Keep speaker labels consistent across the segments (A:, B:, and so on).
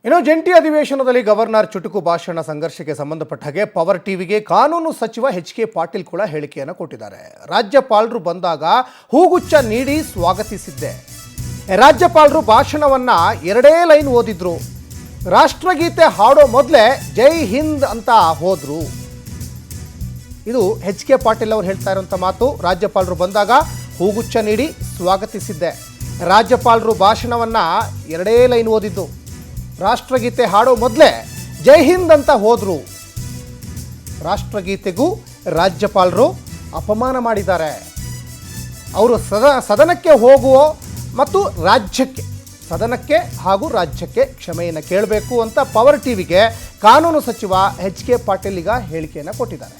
A: ಇನ್ನು ಜಂಟಿ ಅಧಿವೇಶನದಲ್ಲಿ ಗವರ್ನರ್ ಚುಟುಕು ಭಾಷಣ ಸಂಘರ್ಷಕ್ಕೆ ಸಂಬಂಧಪಟ್ಟ ಹಾಗೆ ಪವರ್ ಟಿವಿಗೆ ಕಾನೂನು ಸಚಿವ ಎಚ್.ಕೆ. ಪಾಟೀಲ್ ಕೂಡ ಹೇಳಿಕೆಯನ್ನು ಕೊಟ್ಟಿದ್ದಾರೆ. ರಾಜ್ಯಪಾಲರು ಬಂದಾಗ ಹೂಗುಚ್ಛ ನೀಡಿ ಸ್ವಾಗತಿಸಿದ್ದೆ. ರಾಜ್ಯಪಾಲರು ಭಾಷಣವನ್ನ 2 ಲೈನ್ ಓದಿದ್ರು. ರಾಷ್ಟ್ರಗೀತೆ ಹಾಡೋ ಮೊದಲೇ ಜೈ ಹಿಂದ್ ಅಂತ ಹೋದ್ರು. ಇದು ಎಚ್.ಕೆ. ಪಾಟೀಲ್ ಅವರು ಹೇಳ್ತಾ ಇರುವಂಥ ಮಾತು. ರಾಜ್ಯಪಾಲರು ಬಂದಾಗ ಹೂಗುಚ್ಛ ನೀಡಿ ಸ್ವಾಗತಿಸಿದ್ದೆ. ರಾಜ್ಯಪಾಲರು ಭಾಷಣವನ್ನ 2 ಲೈನ್ ಓದಿದ್ದು. ರಾಷ್ಟ್ರಗೀತೆ ಹಾಡೋ ಮೊದಲೇ ಜೈ ಹಿಂದ್ ಅಂತ ಹೋದ್ರು. ರಾಷ್ಟ್ರಗೀತೆಗೂ ರಾಜ್ಯಪಾಲರು ಅಪಮಾನ ಮಾಡಿದ್ದಾರೆ. ಅವರು ಸದನಕ್ಕೆ ಹೋಗುವ ಮತ್ತು ಸದನಕ್ಕೆ ಹಾಗೂ ರಾಜ್ಯಕ್ಕೆ ಕ್ಷಮೆಯನ್ನು ಕೇಳಬೇಕು ಅಂತ ಪವರ್ ಟಿವಿಗೆ ಕಾನೂನು ಸಚಿವ ಎಚ್.ಕೆ. ಪಾಟೀಲ್ ಈಗ ಹೇಳಿಕೆಯನ್ನು ಕೊಟ್ಟಿದ್ದಾರೆ.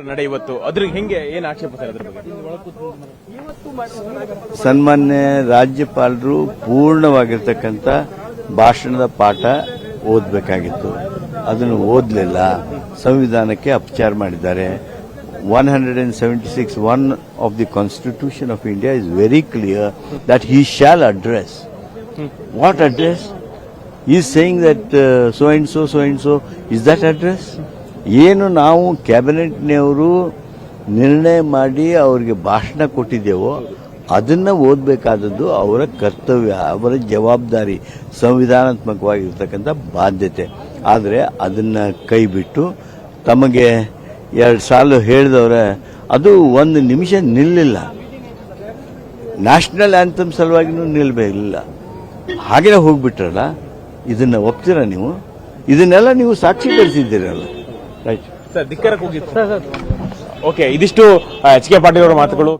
B: ನಡೆ ಇವತ್ತು ಅದ್ರ ಹೆಂಗೆ ಏನು ಆಕ್ಷೇಪ ಸರ್? ಅದ್ರ ಬಗ್ಗೆ
C: ಸನ್ಮಾನ್ಯ ರಾಜ್ಯಪಾಲರು ಪೂರ್ಣವಾಗಿರ್ತಕ್ಕಂಥ ಭಾಷಣದ ಪಾಠ ಓದಬೇಕಾಗಿತ್ತು. ಅದನ್ನು ಓದಲಿಲ್ಲ. ಸಂವಿಧಾನಕ್ಕೆ ಅಪಚಾರ ಮಾಡಿದ್ದಾರೆ. 176 1 of the Constitution of India is very clear that he shall address. What address? He is saying that so and so. Is that address? ಏನು ನಾವು ಕ್ಯಾಬಿನೆಟ್ನವರು ನಿರ್ಣಯ ಮಾಡಿ ಅವರಿಗೆ ಭಾಷಣ ಕೊಟ್ಟಿದ್ದೇವೋ ಅದನ್ನು ಓದಬೇಕಾದದ್ದು ಅವರ ಕರ್ತವ್ಯ, ಅವರ ಜವಾಬ್ದಾರಿ, ಸಂವಿಧಾನಾತ್ಮಕವಾಗಿರ್ತಕ್ಕಂಥ ಬಾಧ್ಯತೆ. ಆದರೆ ಅದನ್ನು ಕೈ ಬಿಟ್ಟು ತಮಗೆ 2 ಸಾಲು ಹೇಳಿದವರೆ ಅದು 1 ನಿಮಿಷ ನಿಲ್ಲಿಲ್ಲ. National anthem ಸಲುವಾಗಿನೂ ನಿಲ್ಲಬೇಕಿಲ್ಲ. ಹಾಗೇ ಹೋಗ್ಬಿಟ್ರಲ್ಲ, ಇದನ್ನು ಒಪ್ತೀರಾ ನೀವು? ಇದನ್ನೆಲ್ಲ ನೀವು ಸಾಕ್ಷೀಕರಿಸಿದ್ದೀರಲ್ಲ. ರೈಟ್
B: ಸರ್, ಧಿಕ್ಕಾರ ಕೂಗಿತ್ತು. ಓಕೆ, ಇದಿಷ್ಟು ಎಚ್.ಕೆ. ಪಾಟೀಲ್ ಅವರ ಮಾತುಗಳು.